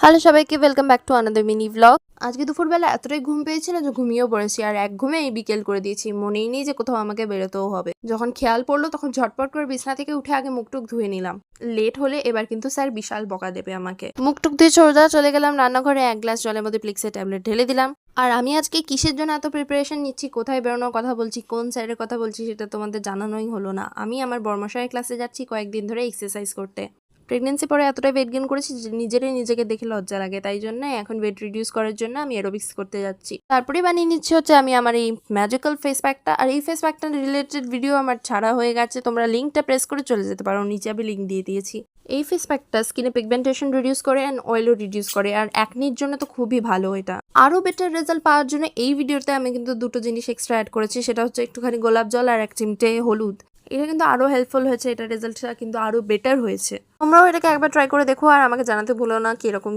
Hello সবাইকে, welcome back to another mini vlog. আজকে দুপুরবেলা এতটাই ঘুম পেয়েছিল যে ঘুমিয়েও পড়েছি, আর এক ঘুমে এই বিকেল করে দিয়েছি। মনেই নেই যে কোথাও আমাকে বেরোতেও হবে। যখন খেয়াল পড়লো তখন ঝটপট করে বিছানা থেকে উঠে আগে মুখটুক ধুয়ে নিলাম। লেট হলে এবার কিন্তু স্যার বিশাল বকা দেবে আমাকে। মুখটুক ধুয়ে সোজা চলে গেলাম রান্নাঘরে, এক গ্লাস জলের মধ্যে প্লিক্সের ট্যাবলেট ঢেলে দিলাম। আর আমি আজকে কিসের জন্য এত প্রিপারেশন নিচ্ছি, কোথায় বেরোনোর কথা বলছি, কোন স্যারের কথা বলছি, সেটা তোমাদের জানানোই হলো না। আমি আমার বর্মশাইয়ের ক্লাসে যাচ্ছি কয়েকদিন ধরে এক্সারসাইজ করতে। প্রেগনেন্সি পরে এতটাই ওয়েট গেইন করেছি যে নিজেকে দেখে লজ্জা লাগে, তাই জন্য এখন ওয়েট রিডিউস করার জন্য আমি অ্যারোবিক্স করতে যাচ্ছি। তারপরে বানিয়ে নিচ্ছি হচ্ছে আমি আমার এই ম্যাজিক্যাল ফেস প্যাকটা। আর এই ফেস প্যাকটা রিলেটেড ভিডিও আমার ছাড়া হয়ে গেছে, তোমরা লিঙ্কটা প্রেস করে চলে যেতে পারো, নিচে আমি লিঙ্ক দিয়ে দিয়েছি। এই ফেস প্যাকটা স্কিনে পিগমেন্টেশন রিডিউস করে অ্যান্ড অয়েলও রিডিউস করে, আর অ্যাকনির জন্য তো খুবই ভালো এটা। আরও বেটার রেজাল্ট পাওয়ার জন্য এই ভিডিওতে আমি কিন্তু দুটো জিনিস এক্সট্রা অ্যাড করেছি, সেটা হচ্ছে একটুখানি গোলাপ জল আর এক চিমটে হলুদ। এটা কিন্তু আরো হেল্পফুল হয়েছে, এটা রেজাল্টটা কিন্তু আরো বেটার হয়েছে। তোমরাও এটাকে একবার ট্রাই করে দেখো আর আমাকে জানাতে ভুলো না কিরকম